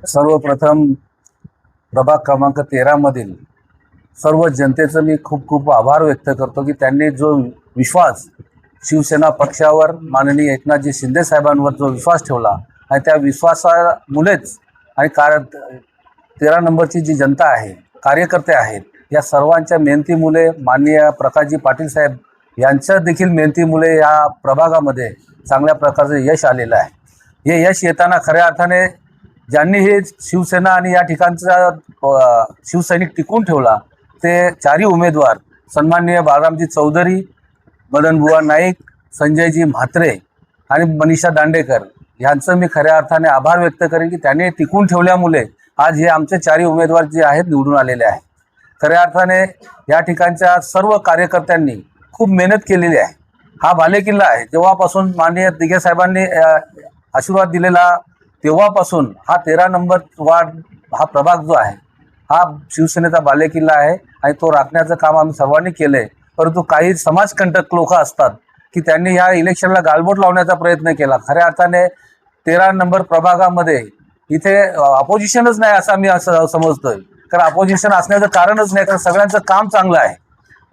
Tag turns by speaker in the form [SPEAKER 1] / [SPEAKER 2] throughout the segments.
[SPEAKER 1] सर्वप्रथम प्रभाग क्रमांक 13 मधील सर्व जनतेचं मी खूप खूप आभार व्यक्त करतो की त्यांनी जो विश्वास शिवसेना पक्षावर माननीय एकनाथजी शिंदे साहेबांवर जो विश्वास ठेवला आणि त्या विश्वासामुळेच आणि 13 नंबरची जी जनता आहे, कार्यकर्ते आहेत, या सर्वांच्या मेहनतीमुळे माननीय प्रकाशजी पाटील साहेब यांच्या देखील मेहनतीमुळे या प्रभागामध्ये चांगल्या प्रकारचं यश आलेलं आहे। हे यश येताना खऱ्या अर्थाने ज्यांनी हे शिवसेना आणि या ठिकाणचा शिवसैनिक टिकून ठेवला ते चारही उमेदवार सन्माननीय बाळरामजी चौधरी, मदनबुवा नाईक, संजयजी म्हात्रे आणि मनीषा दांडेकर यांचं मी खऱ्या अर्थाने आभार व्यक्त करेन की त्यांनी टिकून ठेवल्यामुळे आज हे आमचे चारही उमेदवार जे आहेत निवडून आलेले आहेत। खऱ्या अर्थाने या ठिकाणच्या सर्व कार्यकर्त्यांनी खूप मेहनत केलेली आहे। हा बालेकिल्ला आहे, जेव्हापासून माननीय दिघे साहेबांनी आशीर्वाद दिलेला तेव्हापासून हा 13 नंबर वार्ड हा प्रभाग जो आहे हा शिवसेनेचा बालेकिल्ला आहे आणि तो राखण्याचं काम आम्ही सर्वांनी केलं आहे। परंतु काही समाजकंटक लोक असतात की त्यांनी ह्या इलेक्शनला गालबोट लावण्याचा प्रयत्न केला। खऱ्या अर्थाने 13 नंबर प्रभागामध्ये इथे अपोजिशनच नाही असं आम्ही असं समजतोय, कारण अपोजिशन असण्याचं कारणच नाही, कारण सगळ्यांचं काम चांगलं आहे।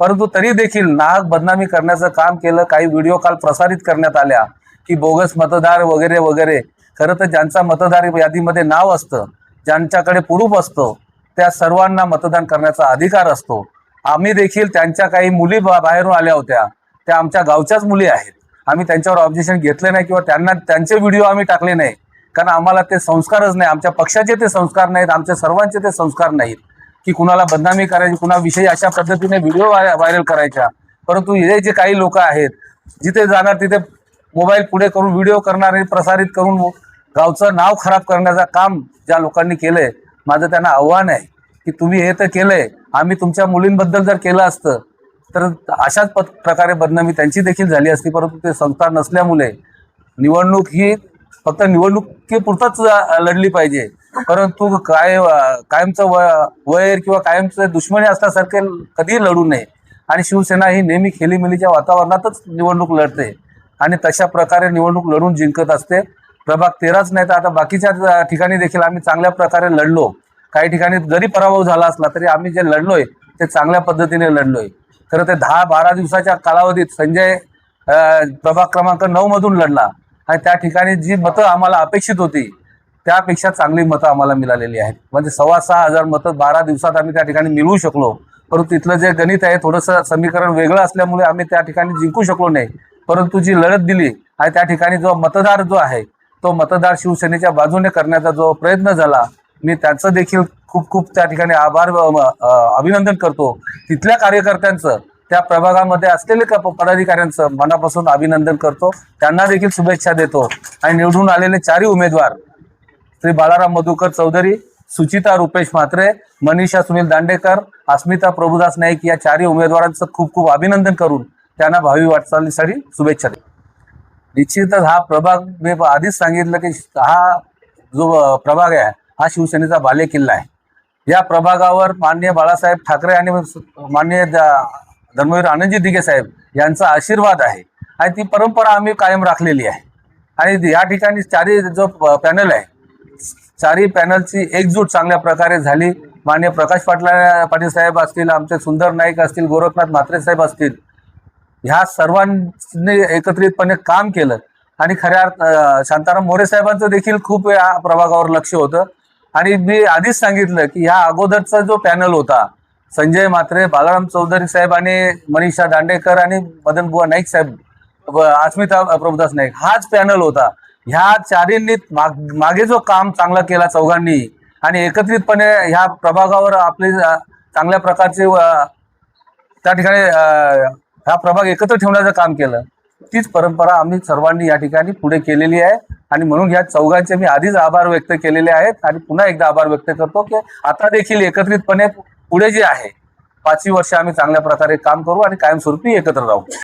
[SPEAKER 1] परंतु तरी देखील नाहक बदनामी करण्याचं काम केलं। काही व्हिडिओ काल प्रसारित करण्यात आल्या की बोगस मतदार वगैरे वगैरे। खरं तर ज्यांचा मतदार यादीमध्ये नाव असतं, ज्यांच्याकडे प्रूफ असतो, त्या सर्वांना मतदान करण्याचा अधिकार असतो। आम्ही देखील त्यांच्या काही मुली बाहेरून आल्या होत्या, त्या आमच्या गावच्याच मुली आहेत। आम्ही त्यांच्यावर ऑब्जेक्शन घेतले नाही किंवा त्यांचे व्हिडिओ आम्ही टाकले नाही, कारण आम्हाला ते संस्कारच नाही, आमच्या पक्षाचे ते संस्कार नाहीत, आमच्या सर्वांचे ते संस्कार नाहीत की कुणाला बदनामी करायची, कुणाविषयी अशा पद्धतीने व्हिडिओ व्हायरल करायच्या। परंतु हे जे काही लोक आहेत, जिथे जाणार तिथे मोबाईल पुढे करून व्हिडिओ करणारे प्रसारित करून गावचं नाव खराब करण्याचं काम ज्या लोकांनी केलंय, माझं त्यांना आव्हान आहे की तुम्ही हे तर केलंय, आम्ही तुमच्या मुलींबद्दल जर केलं असतं तर अशाच प्रकारे बदनामी त्यांची देखील झाली असती। परंतु ते संस्कार नसल्यामुळे निवडणूक ही फक्त निवडणुकीपुरताच लढली पाहिजे, परंतु कायमचं वैर किंवा कायमचं दुश्मनी असल्यासारखे कधीही लढू नये। आणि शिवसेना ही नेहमी खेलीमेलीच्या वातावरणातच निवडणूक लढते आणि तशा प्रकारे निवडणूक लढून जिंकत असते। प्रभाग 13च नाही तर आता बाकीच्या ठिकाणी देखील आम्ही चांगल्या प्रकारे लढलो। काही ठिकाणी जरी पराभव झाला असला तरी आम्ही जे लढलोय ते चांगल्या पद्धतीने लढलोय। खरं ते 10-12 दिवसाच्या कालावधीत संजय प्रभाग क्रमांक 9 मधून लढला आणि त्या ठिकाणी जी मतं आम्हाला अपेक्षित होती त्यापेक्षा चांगली मतं आम्हाला मिळालेली आहेत। म्हणजे 6,500 मतं 12 दिवसात आम्ही त्या ठिकाणी मिळवू शकलो। परंतु तिथलं जे गणित आहे थोडंसं समीकरण वेगळं असल्यामुळे आम्ही त्या ठिकाणी जिंकू शकलो नाही। परंतु जी लढत दिली आणि त्या ठिकाणी जो मतदार जो आहे तो मतदार शिवसेनेच्या बाजूने करण्याचा जो प्रयत्न झाला, मी त्याचं देखील खूप खूप त्या ठिकाणी अभिनंदन करतो। तिथल्या कार्यकर्त्यांचं, त्या प्रभागामध्ये असलेले पदाधिकाऱ्यांचं मनापासून अभिनंदन करतो, त्यांना देखील शुभेच्छा देतो। आणि निवडून आलेले चारही उमेदवार श्री बाळाराम मधुकर चौधरी, सुचिता रुपेश म्हात्रे, मनीषा सुनील दांडेकर, अस्मिता प्रभुदास नाईक या चारही उमेदवारांचं खूप खूप अभिनंदन करून त्यांना भावी वाटचालीसाठी शुभेच्छा देतो। निश्चितच हा प्रभाग मी आधीच सांगितलं की हा जो प्रभाग आहे हा शिवसेनेचा बालेकिल्ला आहे। या प्रभागावर माननीय बाळासाहेब ठाकरे आणि माननीय धर्मवीर आनंदजी दिघे साहेब यांचा आशीर्वाद आहे आणि ती परंपरा आम्ही कायम राखलेली आहे। आणि या ठिकाणी चारही जो पॅनल आहे, चारही पॅनलची एकजूट चांगल्या प्रकारे झाली। माननीय प्रकाश पाटील साहेब असतील, आमचे सुंदर नाईक असतील, गोरखनाथ म्हात्रे साहेब असतील, ह्या सर्वांनी एकत्रितपणे काम केलं। आणि खऱ्या शांताराम मोरे साहेबांचं देखील खूप या प्रभागावर लक्ष होतं। आणि मी आधीच सांगितलं की ह्या अगोदरचा जो पॅनल होता, संजय म्हात्रे, बाळाराम चौधरी साहेब आणि मनीषा दांडेकर आणि मदनबुवा नाईक साहेब, अस्मिता प्रभुदास नाईक, हाच पॅनल होता। ह्या चारींनी मागे जो काम चांगला केला चौघांनी आणि एकत्रितपणे ह्या प्रभागावर आपले चांगल्या प्रकारचे त्या ठिकाणी हा प्रभाग एकत्र ठेवण्याचं काम केलं, तीच परंपरा आम्ही सर्वांनी या ठिकाणी पुढे केलेली आहे। आणि म्हणून ह्या चौघांचे मी आधीच आभार व्यक्त केलेले आहेत आणि पुन्हा एकदा आभार व्यक्त करतो की आता देखील एकत्रितपणे पुढे जे आहे 5 वर्ष आम्ही चांगल्या प्रकारे काम करू आणि कायमस्वरूपी एकत्र राहू।